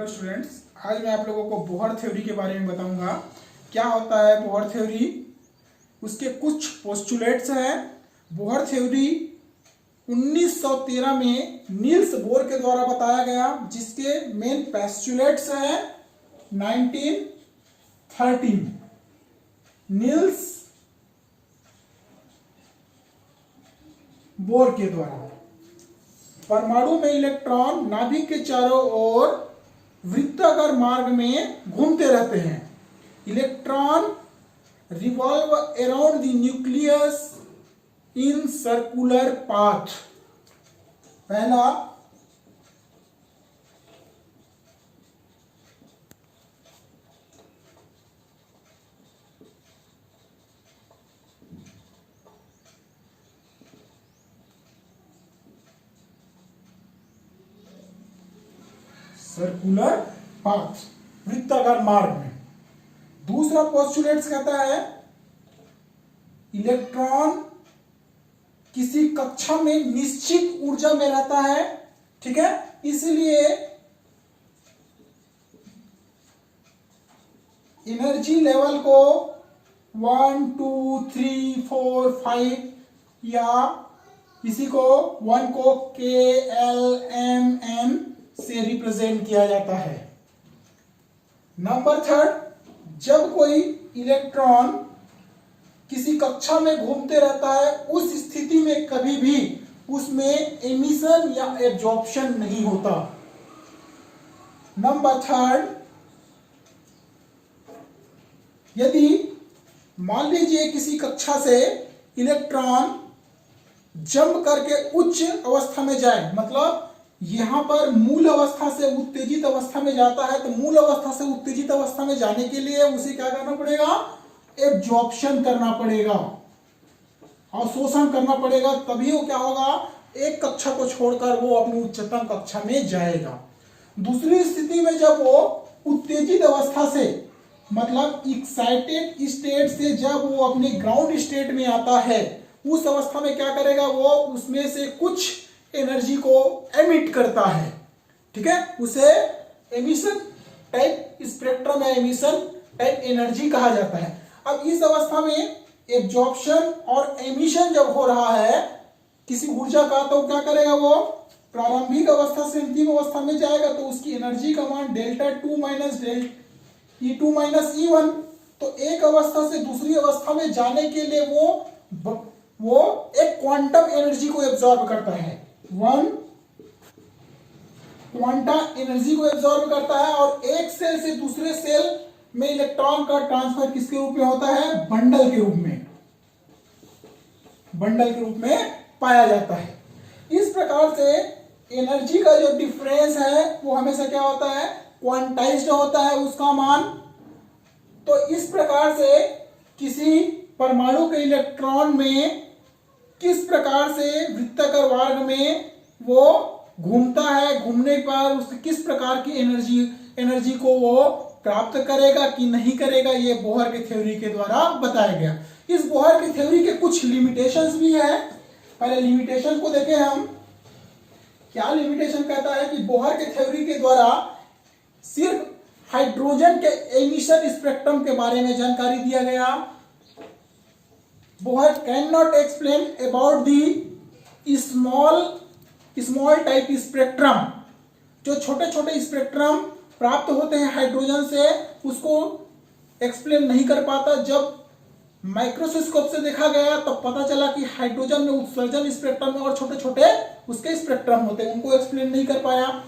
Hello students, आज मैं आप लोगों को बोहर थ्योरी के बारे में बताऊंगा। क्या होता है बोहर थ्योरी, उसके कुछ पोस्टुलेट्स हैं। बोहर थ्योरी 1913 में नील्स बोर के द्वारा बताया गया, जिसके मेन पोस्टुलेट्स हैं 1913 नील्स बोर के द्वारा। परमाणु में इलेक्ट्रॉन नाभिक के चारों ओर वृत्ताकार मार्ग में घूमते रहते हैं। Electron revolve around the nucleus in circular path. पहला, सर्कुलर पाथ, वृत्ताकार मार्ग में। दूसरा पोस्टुलेट्स कहता है इलेक्ट्रॉन किसी कक्षा में निश्चित ऊर्जा में रहता है, ठीक है, इसलिए एनर्जी लेवल को 1 2 3 4 5 या इसी को 1 को KLMN से रिप्रेजेंट किया जाता है। नंबर थर्ड, जब कोई इलेक्ट्रॉन किसी कक्षा में घूमते रहता है, उस स्थिति में कभी भी उसमें एमिशन या एब्जॉर्प्शन नहीं होता। नंबर थर्ड, यदि मान लीजिए किसी कक्षा से इलेक्ट्रॉन जंप करके उच्च अवस्था में जाए, मतलब यहां पर मूल अवस्था से उत्तेजित अवस्था में जाता है, तो मूल अवस्था से उत्तेजित अवस्था में जाने के लिए उसे क्या करना पड़ेगा, एब्जॉर्प्शन करना पड़ेगा, अवशोषण करना पड़ेगा, तभी वो क्या होगा, एक कक्षा को छोड़कर वो अपनी उच्चतम कक्षा में जाएगा। दूसरी स्थिति में जब वो उत्तेजित अवस्था से, मतलब एक्साइटेड स्टेट से जब वो अपने ग्राउंड स्टेट में आता है, उस अवस्था में क्या करेगा, वो उसमें से कुछ एनर्जी को एमिट करता है, ठीक है, उसे एमिशन टाइप स्पेक्ट्रम या एमिशन टाइप एनर्जी कहा जाता है। अब इस अवस्था में एब्जॉर्प्शन और एमिशन जब हो रहा है किसी ऊर्जा का, तो क्या करेगा, वो प्रारंभिक अवस्था से अंतिम अवस्था में जाएगा, तो उसकी एनर्जी का मान delta 2 minus E2 minus E1। तो एक अवस्था से दूसरी अवस्था में जाने के लिए वो एक क्वांटम एनर्जी को एब्जॉर्ब करता है, क्वांटम एनर्जी को एब्जॉर्ब करता है, और एक सेल से दूसरे सेल में इलेक्ट्रॉन का ट्रांसफर किसके रूप में होता है, बंडल के रूप में, बंडल के रूप में पाया जाता है। इस प्रकार से एनर्जी का जो डिफरेंस है वो हमेशा क्या होता है, क्वांटाइज्ड होता है उसका मान। तो इस प्रकार से किसी परमाणु के इलेक्ट्रॉन में किस प्रकार से वृत्ताकार मार्ग में वो घूमता है, घूमने पर उससे किस प्रकार की एनर्जी को वो प्राप्त करेगा कि नहीं करेगा, ये बोहर के थ्योरी के द्वारा बताया गया। इस बोहर के थ्योरी के कुछ लिमिटेशंस भी है। पहले लिमिटेशन को देखें हम। क्या लिमिटेशन कहता है कि बोहर के थ्योरी के द्वारा सिर्फ हाइड्रोजन के एमिशन स्पेक्ट्रम के बारे में जानकारी दिया गया। Bohr can not explain about the small type spectrum, जो छोटे छोटे स्पेक्ट्रम प्राप्त होते हैं हाइड्रोजन से, उसको एक्सप्लेन नहीं कर पाता। जब माइक्रोस्कोप से देखा गया तब पता चला कि हाइड्रोजन में उत्सर्जन स्पेक्ट्रम में और छोटे छोटे उसके स्पेक्ट्रम होते हैं, उनको एक्सप्लेन नहीं कर पाया।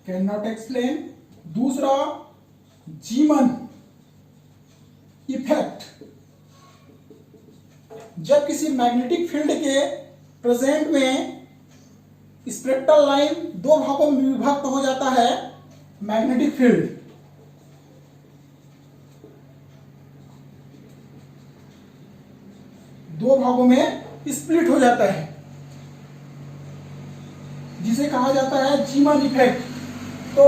Can not explain. दूसरा, जीमन इफेक्ट। जब किसी मैग्नेटिक फील्ड के प्रेजेंट में स्पेक्ट्रल लाइन दो भागों में विभक्त हो जाता है, मैग्नेटिक फील्ड दो भागों में स्प्लिट हो जाता है, जिसे कहा जाता है जीमन इफेक्ट। तो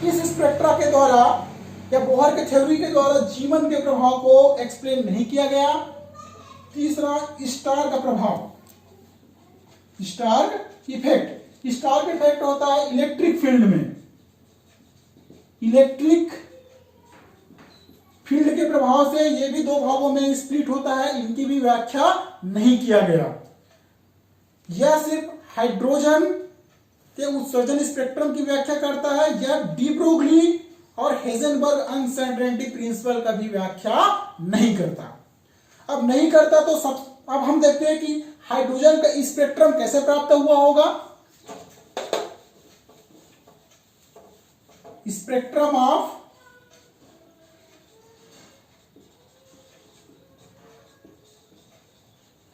इस स्पेक्ट्रा के द्वारा या बोहर के थ्योरी के द्वारा जीवन के प्रभाव को एक्सप्लेन नहीं किया गया। तीसरा, स्टार्क का प्रभाव, स्टार्क इफेक्ट। स्टार्क इफेक्ट होता है इलेक्ट्रिक फील्ड में, इलेक्ट्रिक फील्ड के प्रभाव से ये भी दो भागों में स्प्लिट होता है, इनकी भी व्याख्या नहीं किया गया। यह सिर्फ हाइड्रोजन के उत्सर्जन स्पेक्ट्रम की व्याख्या करता है, यह डी ब्रोगली और हेजनबर्ग अनसर्टेनिटी प्रिंसिपल का भी व्याख्या नहीं करता। अब नहीं करता तो अब हम देखते हैं कि हाइड्रोजन का स्पेक्ट्रम कैसे प्राप्त हुआ होगा। Spectrum of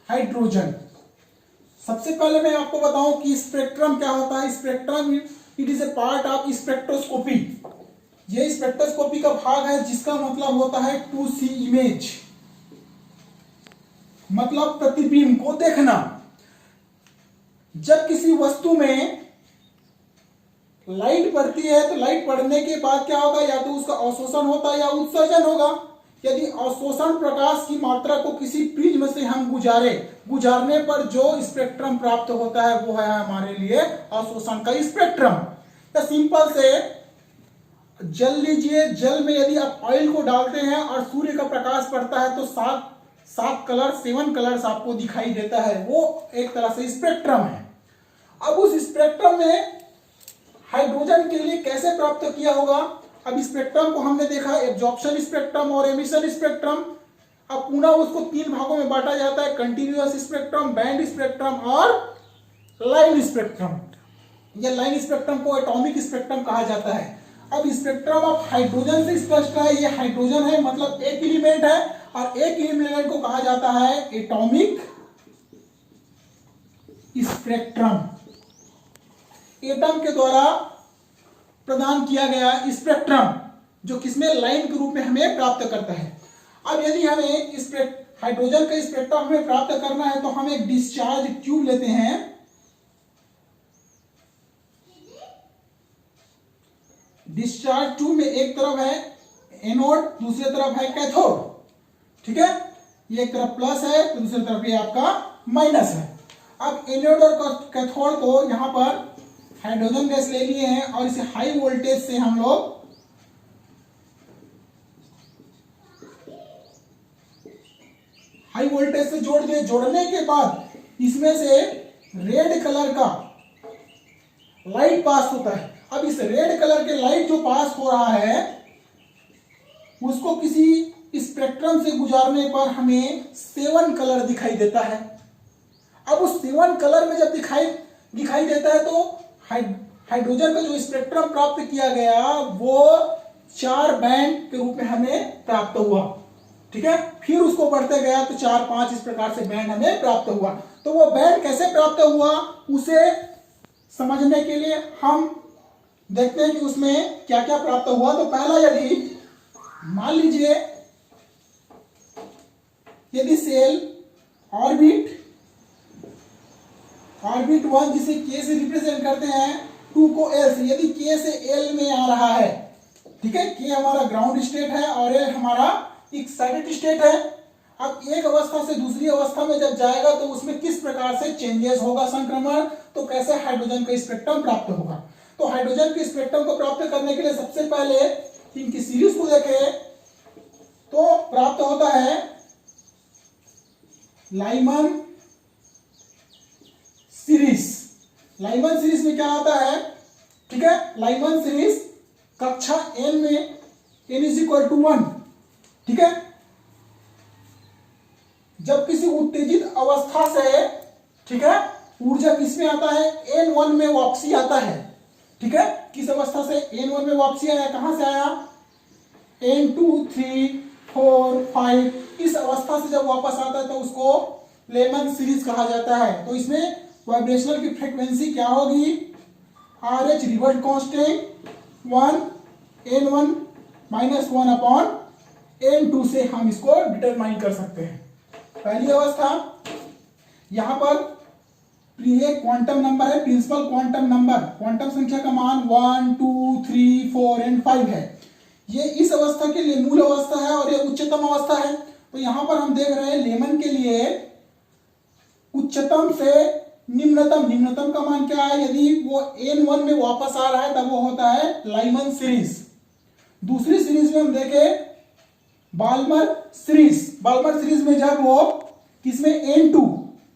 hydrogen. सबसे पहले मैं आपको बताऊं कि स्पेक्ट्रम क्या होता है। Spectrum it is a part of spectroscopy. ये स्पेक्ट्रोस्कोपी का भाग है जिसका मतलब होता है टू सी इमेज, मतलब प्रतिबिंब को देखना। जब किसी वस्तु में लाइट पड़ती है तो लाइट पड़ने के बाद क्या होगा, या तो उसका अवशोषण होता है या उत्सर्जन होगा। यदि अवशोषण प्रकाश की मात्रा को किसी प्रिज्म से हम गुजारने पर जो स्पेक्ट्रम प्राप्त होता है वो है हमारे लिए अवशोषण का स्पेक्ट्रम। या सिंपल से जल लीजिए, जल में यदि आप ऑयल को डालते हैं और सूर्य का प्रकाश पड़ता है तो सेवन कलर्स आपको दिखाई देता है, वो एक तरह से स्पेक्ट्रम है। अब उस स्पेक्ट्रम में हाइड्रोजन के लिए कैसे प्राप्त किया होगा। अब स्पेक्ट्रम को हमने देखा, एब्जॉर्प्शन स्पेक्ट्रम और एमिशन स्पेक्ट्रम। अब पुनः उसको तीन भागों में बांटा जाता है, कंटिन्यूअस स्पेक्ट्रम, बैंड स्पेक्ट्रम और लाइन स्पेक्ट्रम। यह लाइन स्पेक्ट्रम को एटॉमिक स्पेक्ट्रम कहा जाता है। अब स्पेक्ट्रम ऑफ हाइड्रोजन से स्पष्ट है, ये हाइड्रोजन है मतलब एक एलिमेंट है, और एक एलिमेंट को कहा जाता है एटॉमिक स्पेक्ट्रम। एटम के द्वारा प्रदान किया गया स्पेक्ट्रम जो किसमें लाइन के रूप में हमें प्राप्त करता है। अब यदि हमें हाइड्रोजन का स्पेक्ट्रम हमें प्राप्त करना है तो हम एक डिस्चार्ज ट्यूब लेते हैं। डिस्चार्ज ट्यूब में एक तरफ है एनोड, दूसरी तरफ है कैथोड, ठीक है। ये एक तरफ प्लस है तो दूसरी तरफ ये आपका माइनस है। अब एनोड और कैथोड को यहां पर हाइड्रोजन गैस ले लिए हैं और इसे हाई वोल्टेज से हम लोग हाई वोल्टेज से जोड़ दिए। जोड़ने के बाद इसमें से रेड कलर का लाइट पास होता है। अब इस रेड कलर के लाइट जो पास हो रहा है उसको किसी स्पेक्ट्रम से गुजारने पर हमें 7 कलर दिखाई देता है। अब उस 7 कलर में जब दिखाई देता है तो हाइड्रोजन का जो स्पेक्ट्रम प्राप्त किया गया वो 4 बैंड के रूप में हमें प्राप्त हुआ, ठीक है। फिर उसको बढ़ते गया तो 4, 5 इस प्रकार से बैंड हमें प्राप्त हुआ। तो वो बैंड कैसे प्राप्त हुआ उसे समझने के लिए हम देखते हैं कि उसमें क्या क्या प्राप्त हुआ। तो पहला, यदि मान लीजिए यदि सेल ऑर्बिट 1 जिसे K से रिप्रेजेंट करते हैं, 2 को L से, यदि K से L में आ रहा है, ठीक है, K हमारा ग्राउंड स्टेट है और L हमारा एक्साइटेड स्टेट है। अब एक अवस्था से दूसरी अवस्था में जब जाएगा तो उसमें किस प्रकार से चेंजेस होगा, संक्रमण, तो कैसे हाइड्रोजन का स्पेक्ट्रम प्राप्त होगा। तो हाइड्रोजन के स्पेक्ट्रम को प्राप्त करने के लिए सबसे पहले इनकी सीरीज को देखें तो प्राप्त होता है लाइमन सीरीज। लाइमन सीरीज में क्या आता है, ठीक है, लाइमन सीरीज कक्षा n में n=1, ठीक है। जब किसी उत्तेजित अवस्था से, ठीक है, ऊर्जा किसमें आता है, n1 में वापसी आता है, ठीक है। किस अवस्था से n1 में वापसी आया, कहां से आया, n2, 3, 4, 5 इस अवस्था से जब वापस आता है तो उसको लेमन सीरीज कहा जाता है। तो इसमें वाइब्रेशनल की फ्रीक्वेंसी क्या होगी, RH reverse constant 1 n1 -1 upon n2 से हम इसको डिटरमाइन कर सकते हैं। पहली अवस्था, यहां पर ये क्वांटम नंबर है, प्रिंसिपल क्वांटम नंबर, क्वांटम संख्या का मान 1 2 3 4 एंड 5 है। ये इस अवस्था के लिए मूल अवस्था है और ये उच्चतम अवस्था है। तो यहां पर हम देख रहे हैं लेमन के लिए उच्चतम से निम्नतम, निम्नतम का मान क्या है, यदि वो N1 में वापस आ रहा है तब वो होता है लाइमन सीरीज। दूसरी सीरीज में हम देखें बाल्मर सीरीज, बाल्मर सीरीज में जब वो किसमें N2,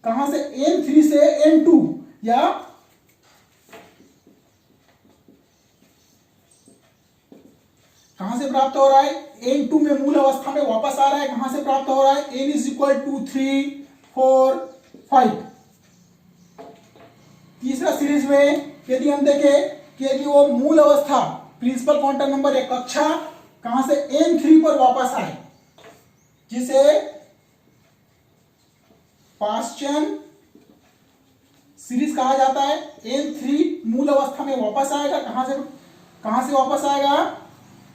कहां से N3 से N2 या कहां से प्राप्त हो रहा है, N2 में मूल अवस्था में वापस आ रहा है, कहां से प्राप्त हो रहा है, N इज इक्वल टू 3 4 5। तीसरा सीरीज में यदि हम देखें कि यदि वो मूल अवस्था प्रिंसिपल क्वांटम नंबर या कक्षा कहां से N3 पर वापस आए, जिसे पाश्चन सीरीज कहा जाता है। N3 मूल अवस्था में वापस आएगा, कहां से वापस आएगा,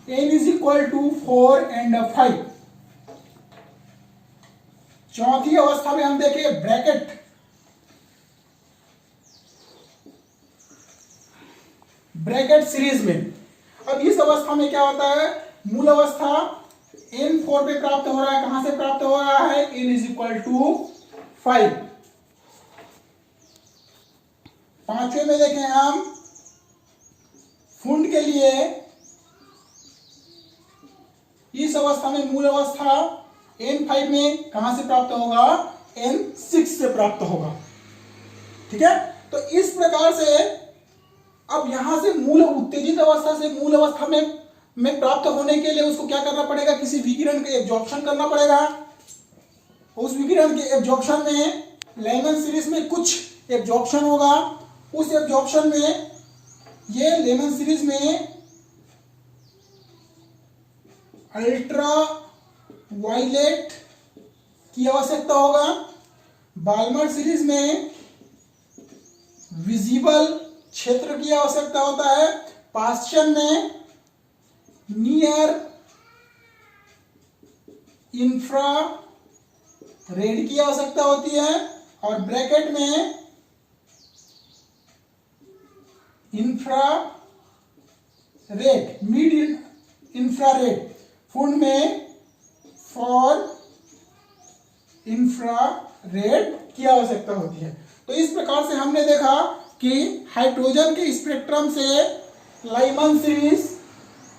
N is equal to 4 and 5। चौथी अवस्था में हम देखें ब्रैकेट सीरीज में। अब इस अवस्था में क्या होता है, मूल अवस्था N4 पे प्राप्त हो रहा है, कहां से प्राप्त हो रहा है, N इज इक्वल टू 5। पांचवे में देखें हम फुंड के लिए, इस अवस्था में मूल अवस्था N5 में कहां से प्राप्त होगा, N6 से प्राप्त होगा। ठीक है, तो इस प्रकार से अब यहां से मूल उत्तेजित अवस्था से मूल अवस्था में प्राप्त होने के लिए उसको क्या करना पड़ेगा, किसी विकिरण का एब्जॉर्प्शन करना पड़ेगा। उस विकिरण के एब्जॉर्प्शन में लेमन सीरीज में कुछ एब्जॉर्प्शन होगा, उस एब्जॉर्प्शन में ये लेमन सीरीज में अल्ट्रा वायलेट की आवश्यकता होगा, बाल्मर सीरीज में विजिबल क्षेत्र की आवश्यकता होता है, पाश्चन में नियर इंफ्रा रेड की आवश्यकता होती है, और ब्रैकेट में इंफ्रा रेड, मिड इंफ्रारेड, फुंड में फॉर इंफ्रारेड की आवश्यकता होती है। तो इस प्रकार से हमने देखा कि हाइड्रोजन के स्पेक्ट्रम से Lyman series,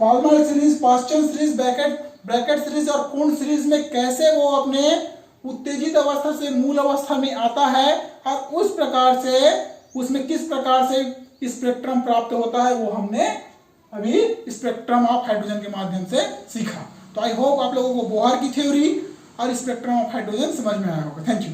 Balmer series, Paschen series, Brackett series और फुंड सीरीज में कैसे वो अपने उत्तेजित अवस्था से मूल अवस्था में आता है, और उस प्रकार से उसमें किस प्रकार से स्पेक्ट्रम प्राप्त होता है, वो हमने अभी स्पेक्ट्रम ऑफ हाइड्रोजन के माध्यम से सीखा। तो आई होप आप लोगों को बोहर की थ्योरी और स्पेक्ट्रम ऑफ हाइड्रोजन समझ में आया होगा। Thank you.